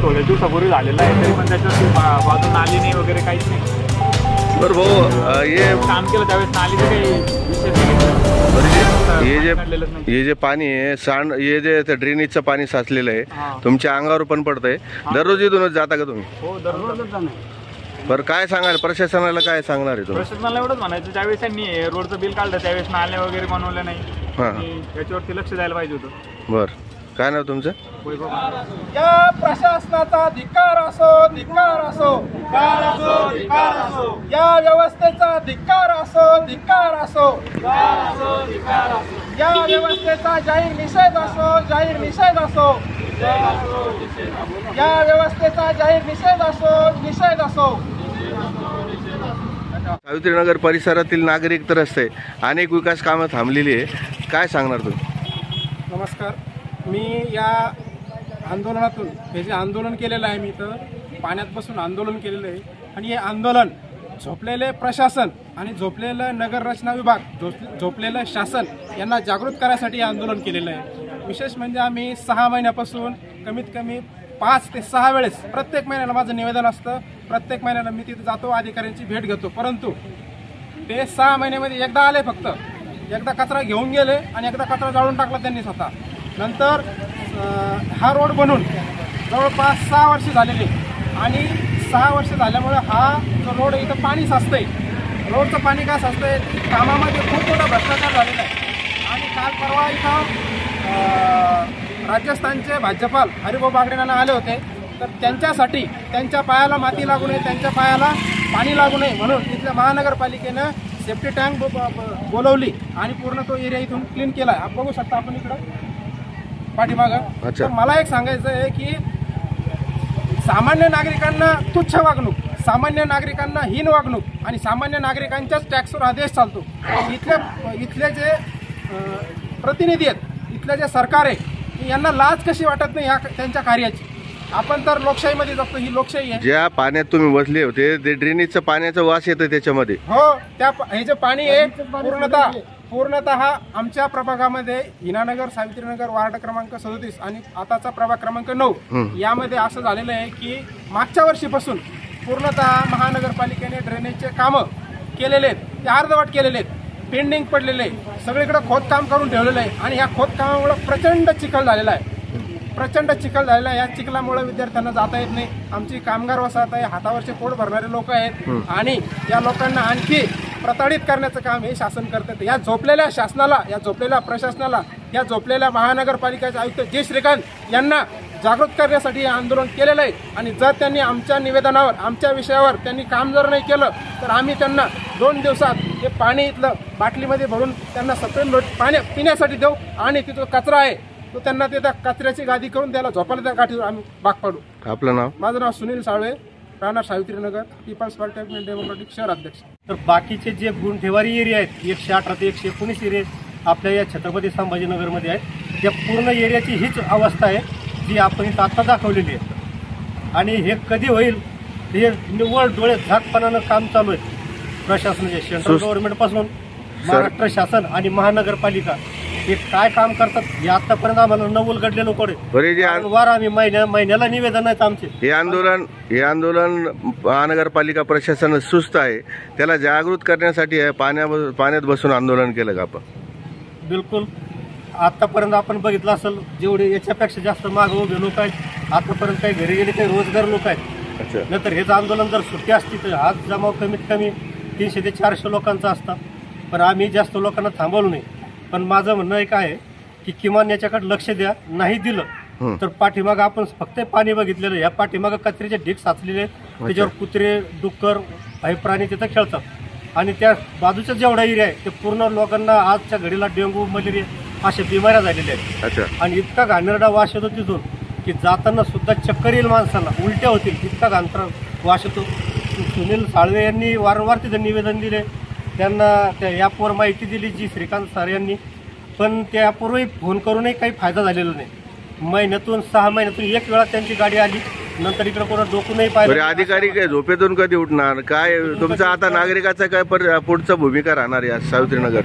थोड्या दिवसापूर्वी झालेला आहे, तरी पण त्याच्यावरती बाजू नाली नाही वगैरे काहीच नाही. बरं भाऊ, हे काम केलं त्यावेळेस नालीचं काही विशेष नाही. हे जे पाणी आहे सांड, हे जे ड्रेनेजचं पाणी साचलेलं आहे तुमच्या अंगावर पण पडतंय. दररोज इथूनच जाता का तुम्ही? हो, दररोजच जाणार. बरं, काय सांगाल प्रशासनाला, काय सांगणार आहे तुम्ही? प्रशासनाला एवढंच म्हणायचं, त्यावेळेस त्यांनी रोडचं बिल काढलं, त्यावेळेस नाल्या वगैरे बनवलं नाही, याच्यावरती लक्ष द्यायला पाहिजे होतं. बरं, काय नाव तुमचं? या प्रशासनाचा धिक्कार असो, धिक्कार असो, धिक्कार असो, धिक्कार असो. या व्यवस्थेचा धिक्कार असो, धिक्कार असो, धिक्कार असो, धिक्कार असो. या व्यवस्थेचा जाहीर निषेध असो, जाहीर निषेध असो, या व्यवस्थेचा जाहीर निषेध असो, निषेध असो. सावित्रीनगर परिसरातील नागरिक तर असते, अनेक विकास कामं थांबलेली आहे, काय सांगणार तुम्ही? नमस्कार, मी या आंदोलनातून हे जे आंदोलन केलेलं आहे, मी इथं पाण्यात बसून आंदोलन केलेलं आहे आणि हे आंदोलन झोपलेले प्रशासन आणि झोपलेलं नगररचना विभाग, झोपलेलं शासन यांना जागृत करायसाठी हे आंदोलन केलेलं आहे. विशेष म्हणजे आम्ही 6 महिन्यापासून कमीत कमी 5 ते 6 वेळेस प्रत्येक महिन्याला माझं निवेदन असतं, प्रत्येक महिन्याला मी तिथे जातो, अधिकाऱ्यांची भेट घेतो, परंतु ते 6 महिन्यामध्ये एकदा आले, फक्त एकदा कचरा घेऊन गेले आणि एकदा कचरा जाळून टाकला त्यांनी स्वतः. नंतर हा रोड बनून जवळपास 6 वर्ष झालेले आणि 6 वर्ष झाल्यामुळे हा जो रोड इथं पाणी साचतंय, रोडचं पाणी काय साचतंय, कामामध्ये खूप मोठा भ्रष्टाचार झालेला आहे. आणि काल परवा इथं राजस्थानचे राज्यपाल हरिभाऊ बागडे यांना आले होते, तर त्यांच्यासाठी त्यांच्या पायाला माती लागू नये, त्यांच्या पायाला पाणी लागू नये म्हणून तिथल्या महानगरपालिकेनं सेफ्टी टँक बोलवली आणि पूर्ण तो एरिया इथून क्लीन केला आहे. बघू शकता आपण इकडं पाठीमागं. तर मला एक सांगायचं आहे की सामान्य नागरिकांना तुच्छ वागणूक, सामान्य नागरिकांना हीन वागणूक आणि सामान्य नागरिकांच्याच टॅक्सवर हा देश चालतो. इथले जे प्रतिनिधी आहेत, इथले जे सरकार आहे, यांना लाज कशी वाटत नाही त्यांच्या कार्याची? आपण तर लोकशाहीमध्ये जगतो, ही लोकशाही आहे. ज्या पाण्यात तुम्ही बसले होते ते ड्रेनेजचं पाण्याचा वास येतो त्याच्यामध्ये. हो, हे जे पाणी आहे पूर्णतः आमच्या प्रभागामध्ये हिनानगर, सावित्रीनगर, वार्ड क्रमांक 37 आणि आताचा प्रभाग क्रमांक 9 यामध्ये असं झालेलं आहे की मागच्या वर्षीपासून पूर्णतः महानगरपालिकेने ड्रेनेजचे कामं केलेले आहेत, ते अर्धवट केलेले आहेत, पेंडिंग पडलेले, सगळीकडे खोदकाम करून ठेवलेलं आहे. आणि या खोदकामामुळे प्रचंड चिखल झालेला आहे, प्रचंड चिखल झालेला आहे. या चिखलामुळे विद्यार्थ्यांना जाता येत नाही. आमची कामगार वसाहत आहे, हातावरचे पोट भरणारे लोक आहेत आणि या लोकांना आणखी प्रताडित करण्याचं काम हे शासन करतात. या झोपलेल्या शासनाला, या झोपलेल्या प्रशासनाला, या झोपलेल्या महानगरपालिकेचे आयुक्त जे श्रीकांत यांना जागृत करण्यासाठी हे आंदोलन केलेलं आहे. आणि जर त्यांनी आमच्या निवेदनावर, आमच्या विषयावर त्यांनी काम जर नाही केलं तर आम्ही त्यांना 2 दिवसात हे पाणी इथलं बाटलीमध्ये भरून त्यांना सप्रेम पाणी पिण्यासाठी देऊ आणि तिथं कचरा आहे तो त्यांना ते त्या कचऱ्याची गादी करून त्याला झोपायला त्या गाठीवर आम्ही भाग पाडू. आपलं नाव? माझं नाव सुनील साळवे, राहणार सावित्रीनगर, पीपल्स पार्टी ऑफ डेमोक्रेटिक शहर अध्यक्ष. तर बाकीचे जे गुणठेवारी एरिया आहेत, 118 ते 119 एरिया आपल्या या छत्रपती संभाजीनगरमध्ये आहेत, त्या पूर्ण एरियाची हीच अवस्था आहे जी आपण इथं आत्ता दाखवलेली आहे. आणि हे कधी होईल हे निव्वळ डोळे झाकपणानं काम चालू आहे प्रशासनाचे, सेंट्रल गव्हर्नमेंटपासून महाराष्ट्र शासन आणि महानगरपालिका हे काय काम करतात हे आतापर्यंत आम्हाला न उलगडलेलं कोडे वार आम्ही महिन्याला निवेदन आहेत आमचे. हे आंदोलन महानगरपालिका प्रशासन सुस्त आहे, त्याला जागृत करण्यासाठी पाण्यात बसून आंदोलन केलं का आपण? बिलकुल. आतापर्यंत आपण बघितलं असेल जेवढे याच्यापेक्षा जास्त मागे उभे लोक आहेत, आतापर्यंत काही घरी गेले काही रोजगार लोक आहेत. नंतर हेच आंदोलन जर सुट्टी असती तर हाच जमाव कमीत कमी 300 ते 400 लोकांचा असता, पण आम्ही जास्त लोकांना थांबवलं नाही. पण माझं म्हणणं एक आहे की किमान याच्याकडे लक्ष द्या. नाही दिलं तर पाठीमागं आपण फक्त पाणी बघितलेलं, या पाठीमागं कचऱ्याचे ढीग साचलेले, त्याच्यावर कुत्रे, डुक्कर, काही प्राणी तिथं खेळतात. आणि त्या बाजूचा जेवढा एरिया आहे ते पूर्ण लोकांना आजच्या घडीला डेंग्यू, मलेरिया अशा बिमाऱ्या झालेल्या आहेत. आणि इतका घाणेरडा वास येतो तिथून की जाताना सुद्धा चक्कर येईल माणसाला, उलट्या होतील, इतका घाणेरडा वास येतो. सुनील साळवे यांनी वारंवार तिथं निवेदन दिले, त्यांना त्या ॲपवर माहिती दिली जी श्रीकांत सर यांनी, पण त्या ॲपवरही फोन करूनही काही फायदा झालेला नाही. महिन्यातून 6 महिन्यातून 1 वेळा त्यांची गाडी आली, नंतर इकडे कोणा डोकूनही पाहिजे. अधिकारी काय झोपेतून कधी उठणार? काय तुमचं आता नागरिकाचा काय पुढचा भूमिका राहणार या सावित्रीनगर?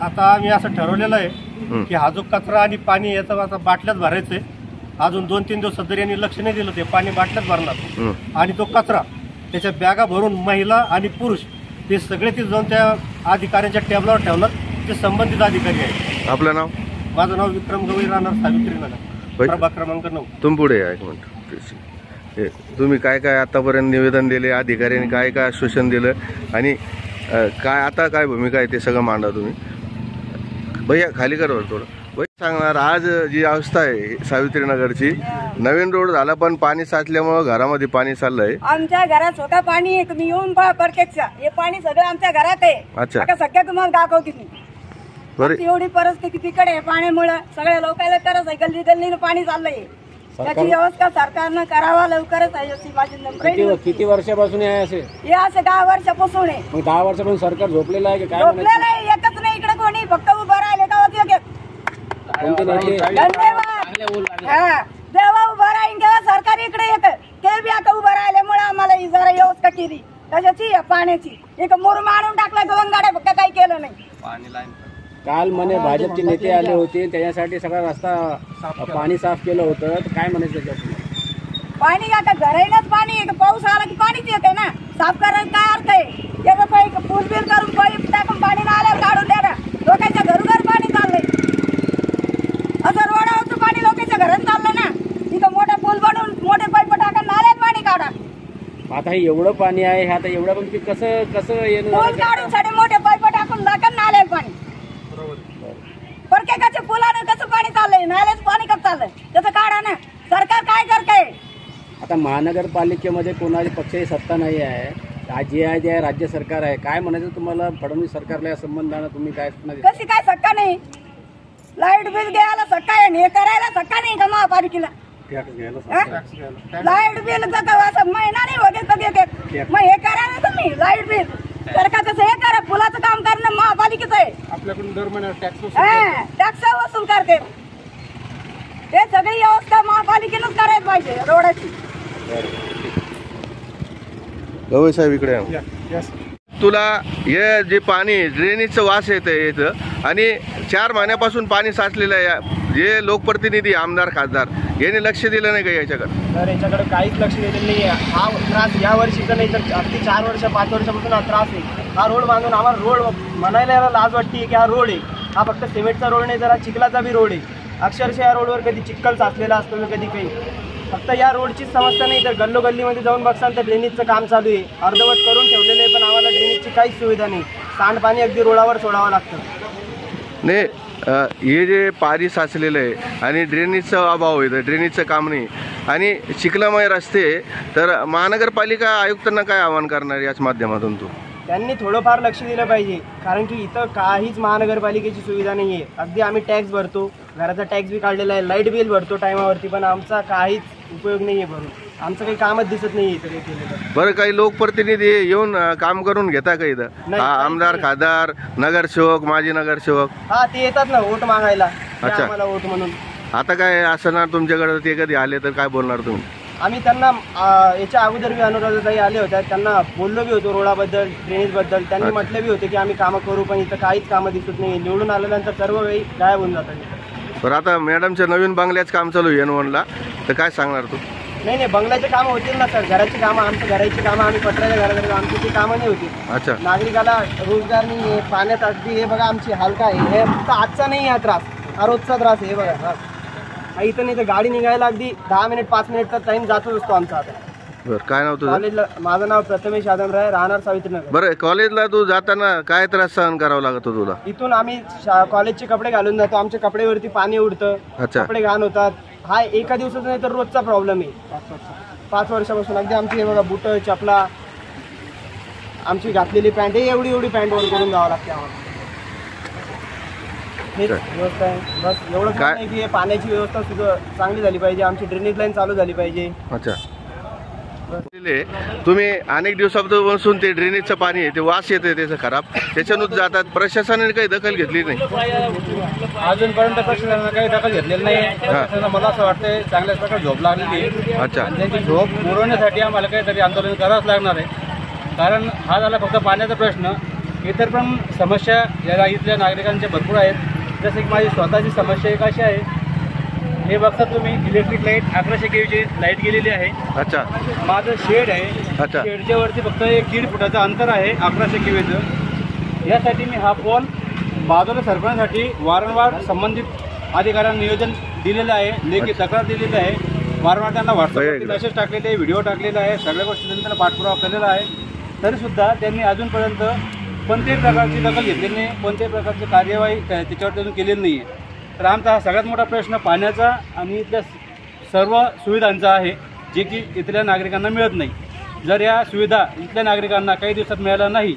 आता आम्ही असं ठरवलेलं आहे की हा जो कचरा आणि पाणी याचा आता बाटल्यात भरायचं आहे अजून 2-3 दिवसात जर यांनी लक्ष नाही दिलं ते पाणी बाटल्यात भरणार आणि तो कचरा त्याच्या बॅगा भरून महिला आणि पुरुष ते सगळे तिथे जाऊन त्या अधिकाऱ्यांच्या टेबलावर ठेवणार, ते संबंधित अधिकारी आहेत. आपलं नाव? माझं नाव विक्रम गवळी, राहणार सावित्रीनगर, प्रभाग क्रमांक 9. तुम्ही पुढे या एक मिनिट. तुम्ही काय काय आतापर्यंत निवेदन दिले, अधिकाऱ्यांनी काय काय आश्वासन दिलं आणि काय आता काय भूमिका आहे ते सगळं मांडा तुम्ही. भैया खाली करवर थोडं. भैया सांगणार, आज जी अवस्था आहे सावित्रीनगरची, नवीन रोड झाला पण पाणी साचल्यामुळं घरामध्ये पाणी चाललंय. आमच्या घरात स्वतः पाणी आहे, तुम्ही येऊन पहा प्रत्यक्ष. हे पाणी सगळं आमच्या घरात आहे. अच्छा. आता सगळ्या तुम्हाला दाखवते मी. बरं, एवढी परिस्थिती तिकडे आहे पाण्यामुळे. सगळ्या लोकांना तरच आहे, गल्ली गल्लीनं पाणी चाललंय. त्याची व्यवस्था सरकारनं करावा लवकरच आहे अशी माझी नम्र विनंती. किती वर्षापासून आहे असे? हे असं 10 वर्षापासून आहे. मग 10 वर्षापासून सरकार झोपलेलं आहे की काय? झोपलेलं आहे, एकच नाही इकडे कोणी, फक्त उभं राहिले का कोणते नेते? धन्यवाद. हा, जेव्हा उभं राहीन तेव्हा सरकार इकडे येतं. ते बी आता उभं राहिल्यामुळे आम्हाला ही जरा व्यवस्था केली कशाची, पाण्याची. एक मुरुम आणून टाकला गवंगाड्या, फक्त काही केलं नाही. काल म्हणे भाजपचे नेते आले होते, त्याच्यासाठी सगळा रस्ता पाणी साफ केलं होतं, तर काय म्हणायचं त्याच्यात? पाणी आता घराईनच पाणी आहे. पाऊस आला की पाणीच येते ना. साफ करायला काय अर्थ आहे? त्याचं काही फुल बिल करून पाईप टाकून पाणी नाल्यावर काढून द्या ना. लोकांच्या घरोघर पाणी चाललंय. असं रोडावरचं पाणी लोकांच्या घरात चाललंय ना. इथं मोठे पूल बनवून मोठे पाईप टाका, नाल्यात पाणी काढा. आता हे एवढं पाणी आहे, आता एवढं पण कसं कसं येणं पूल काढून साठी मोठे पाईप टाकून टाका नाल्यात पाणी. प्रत्येकाच्या पुलानं कसं पाणी चाललंय, नाल्याचं पाणी कसं चाललंय, त्याचं काढा ना. सरकार काय करतंय? आता महानगरपालिकेमध्ये कोणाची पक्षाची सत्ता नाही आहे, जे आहे ते राज्य सरकार आहे. काय म्हणायचं तुम्हाला फडणवीस सरकारला या संबंधानं? तुम्ही काय कशी काय सक्का नाही? लाईट बिल घ्यायला सक्का आहे, हे करायला सक्का नाही का महापालिकेला? लाईट बिल असं महिना नाही वगैरे कधी, मग हे करा ना तुम्ही. लाईट बिल सरकारचं हे करा. पुलाचं काम करणं महापालिकेचं आहे. आपल्याकडून दर महिन्याला टॅक्स वसूल करते. हे सगळी व्यवस्था महापालिकेनंच करायला पाहिजे रोडाची. गवई साहेब इकडे या. तुला हे जे पाणी ड्रेनेजचं वास येतं याचं, आणि 4 महिन्यापासून पाणी साचलेलं आहे. जे लोकप्रतिनिधी, आमदार, खासदार यांनी लक्ष दिलं नाही का याच्याकडे? तर याच्याकडे काहीच लक्ष दिलेलं नाही आहे. हा त्रास या वर्षीचा नाही तर अगदी 4 वर्ष 5 वर्षापासून हा त्रास आहे. हा रोड बांधून आम्हाला रोड म्हणायला याला लाज वाटते की हा रोड आहे. हा फक्त सिमेंटचा रोड नाही, जरा चिखलाचा बी रोड आहे. अक्षरशः या रोडवर कधी चिखल साचलेला असतो, कधी काही. फक्त या रोडचीच समस्या नाही तर गल्लोगल्लीमध्ये जाऊन बघसाल तर ड्रेनेजचं काम चालू आहे. अर्धवट करून ठेवलेलं आहे, पण आम्हाला ड्रेनेजची काहीच सुविधा नाही. सांडपाणी अगदी रोडावर सोडावं लागतं. नाही, हे जे पाणी साचलेलं आहे आणि ड्रेनेजचा अभाव आहे, तर ड्रेनेजचं काम नाही आणि चिखलामय रस्ते, तर महानगरपालिका आयुक्तांना काय आवाहन करणार याच माध्यमातून तू? त्यांनी थोडंफार लक्ष दिलं पाहिजे, कारण की इथं काहीच महानगरपालिकेची सुविधा नाही आहे. अगदी आम्ही टॅक्स भरतो, घराचा टॅक्स बी काढलेला आहे, लाईट बिल भरतो टायमावरती, पण आमचा काहीच उपयोग नाही आहे भरून. आमचं काही कामच दिसत नाही इथं केलेलं. बरं, काही लोकप्रतिनिधी येऊन काम करून घेता का इथं? नाही, आमदार, खासदार, नगरसेवक, माजी नगरसेवक? हा, ते येतात ना वोट मागायला, अच्छा. आम्हाला वोट म्हणून. आता काय असणार तुमच्याकडे? ते कधी आले तर काय बोलणार तुम्ही? आम्ही त्यांना याच्या अगोदर बी अनुराधाताई आले होत्या, त्यांना बोललो बी होतो रोडाबद्दल, ड्रेनेजबद्दल. त्यांनी म्हटलं बी होते की आम्ही कामं करू, पण इथं काहीच कामं दिसत नाही. निवडून आल्यानंतर सर्व वेळी गायब होऊन जातात. बरं, आता मॅडमचं नवीन बंगल्याचं काम चालू आहे N1ला, तर काय सांगणार तू? नाही, बंगल्याचे कामं होतील ना सर. घराची कामं, आमच्या घराची कामं, आम्ही पत्र्याच्या घराकडे, आमची ती कामं नाही होती. अच्छा. नागरिकाला रोजगार नाही आहे, पाण्यात अगदी हे बघा आमची हालका आहे. हे फक्त आजचा नाही हा त्रास, हा रोजचा त्रास आहे. हे बघा हा इथं नाही तर गाडी निघायला अगदी 10 मिनिट 5 मिनिटचा टाइम जातोच असतो आमचा. आता बरं, काय नाव तुझं? कॉलेजला माझं नाव प्रथमेश आदमराय, राहणार सावित्रीनगर. बरं, कॉलेजला तू जाताना काय त्रास सहन करावा लागतो तुला? इथून आम्ही कॉलेजचे कपडे घालून जातो, आमच्या कपड्यावरती पाणी उडतं, अच्छा. कपडे घाण होतात. हा एका दिवसाचा नाही तर रोजचा प्रॉब्लेम आहे. 5 वर्षापासून अगदी आमची हे बघा बुट, चपला, आमची घातलेली पॅन्ट, हे एवढी पॅन्ट वर करून जावं लागते आम्हाला. हेच व्यवस्था आहे. बस एवढं काय नाही की हे पाण्याची व्यवस्था सुद्धा चांगली झाली पाहिजे, आमची ड्रेनेज लाईन चालू झाली पाहिजे. अच्छा. तुम्ही अनेक दिवसापासून ते ड्रेनेजचं पाणी आहे, ते वास येते त्याचं खराब, त्याच्यानंच जातात. प्रशासनाने काही दखल घेतली नाही अजूनपर्यंत. प्रशासनानं काही दखल घेतलेली नाही. मला असं वाटतं चांगल्याच प्रकारे झोप लागलेली. अच्छा. आणि त्यांची झोप पुरवण्यासाठी आम्हाला काहीतरी आंदोलन करावंच लागणार आहे. कारण हा झाला फक्त पाण्याचा प्रश्न, इतर पण समस्या या इथल्या नागरिकांच्या भरपूर आहेत. जसं की माझी स्वतःची समस्या एक अशी आहे हे बघता तुम्ही इलेक्ट्रिक लाईट 1100 केवीची लाईट गेलेली आहे. अच्छा माझं शेड आहे. अच्छा. शेडच्या वरती फक्त 1.5 फुटाचं अंतर आहे 1100 केवीचं. यासाठी मी हा पोल बाजूला सरकवण्यासाठी वारंवार संबंधित अधिकाऱ्यांना नियोजन दिलेलं आहे, लेखी तक्रार दिलेली आहे. वारंवार त्यांना व्हॉट्सअपवरती मेसेज टाकलेले आहे, व्हिडिओ टाकलेला आहे, सगळ्या गोष्टी त्यांना पाठपुरावा केलेला आहे. तरीसुद्धा त्यांनी अजूनपर्यंत कोणत्याही प्रकारची दखल घेतलेली नाही, कोणत्याही प्रकारची कार्यवाही त्याच्यावर अजून केलेली नाही आहे. तर आमचा हा सगळ्यात मोठा प्रश्न पाण्याचा आणि इथल्या सर्व सुविधांचा आहे, जे की इथल्या नागरिकांना मिळत नाही. जर या सुविधा इथल्या नागरिकांना काही दिवसात मिळाल्या नाही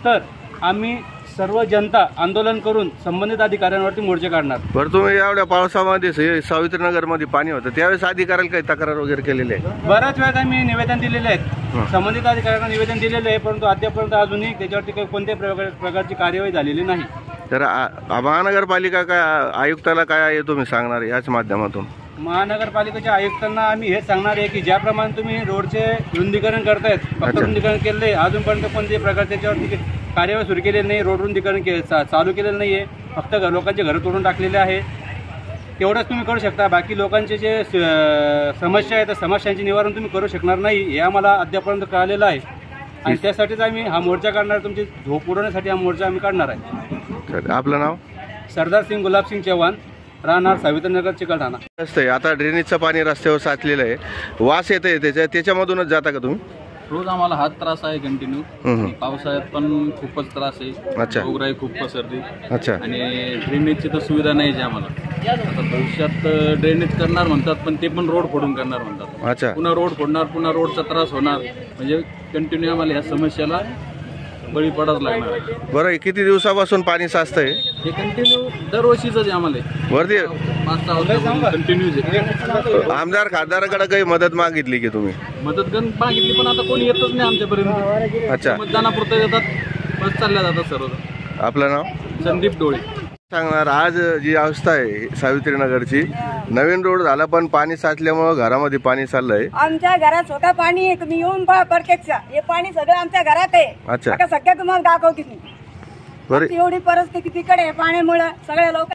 तर आम्ही सर्व जनता आंदोलन करून संबंधित अधिकाऱ्यांवरती मोर्चे काढणार. बरं, तुम्ही एवढ्या पावसामध्ये सावित्रीनगरमध्ये पाणी होतं त्यावेळेस अधिकाऱ्याला काही तक्रार वगैरे केलेली आहे? बऱ्याच वेळेस आम्ही निवेदन दिलेले आहेत, संबंधित अधिकाऱ्यांना निवेदन दिलेले आहे, परंतु अद्यापर्यंत अजूनही त्याच्यावरती काही कोणत्याही प्रकारची कार्यवाही झालेली नाही. तर महानगरपालिका काय आयुक्ताला काय आहे तुम्ही सांगणार याच माध्यमातून? महानगरपालिकेच्या आयुक्तांना आम्ही हेच सांगणार आहे की ज्याप्रमाणे तुम्ही रोडचे रुंदीकरण करतायत, फक्त रुंदीकरण केले, अजूनपर्यंत कोणत्याही प्रकार त्याच्यावरती कार्यवाही सुरू केलेली नाही, रोड रुंदीकरण चालू केलेलं नाही आहे, फक्त लोकांचे घरं तोडून टाकलेले आहे. तेवढंच तुम्ही करू शकता. बाकी लोकांचे जे समस्या आहेत त्या समस्यांचे निवारण तुम्ही करू शकणार नाही, हे आम्हाला अद्यापर्यंत कळालेलं आहे. आणि त्यासाठीच आम्ही हा मोर्चा काढणार, तुमची झोप उडवण्यासाठी हा मोर्चा आम्ही काढणार आहे. आपलं नाव? सरदार सिंग गुलाबसिंग चव्हाण, राहणार सावित्रीनगर, चिकलठाणा. आता ड्रेनेजचं पाणी रस्त्यावर साचलेलं आहे, वास येत आहे त्याच्यामधूनच जाता का तुम्ही? रोज आम्हाला हाच त्रास आहे कंटिन्यू. पावसाळ्यात पण खूपच त्रास आहे. अच्छा. रोगराई खूप पसरते. अच्छा. आणि ड्रेनेजची तर सुविधा नाही आहे आम्हाला. आता भविष्यात ड्रेनेज करणार म्हणतात, पण ते पण रोड फोडून करणार म्हणतात. अच्छा. पुन्हा रोड फोडणार, पुन्हा रोडचा त्रास होणार, म्हणजे कंटिन्यू आम्हाला या समस्याला बळी पडाच लागणार आहे. बरं, किती दिवसापासून पाणी साचतंय? हे कंटिन्यू दरवर्षीच आहे आम्हाला. वरती 5-6 वर्षापासून कंटिन्यूच आहे. आमदार खासदाराकडे काही मदत मागितली की तुम्ही? मदत गण मागितली, पण आता कोणी येतच नाही आमच्यापर्यंत. अच्छा. मतदानापुरतं येतात, बस चालल्या जातात सर्व. आपलं नाव? संदीप डोळे. सांगणार आज जी अवस्था आहे सावित्रीनगरची, नवीन रोड झाला पण पाणी साचल्यामुळे घरामध्ये पाणी चाललंय. आमच्या घरात स्वतः पाणी आहे, तुम्ही येऊन पहा प्रत्यक्ष. हे पाणी सगळं आमच्या घरात आहे. अच्छा. आता सगळ्या तुम्हाला दाखवते. बरं, एवढी परिस्थिती तिकडे आहे पाण्यामुळे सगळे लोक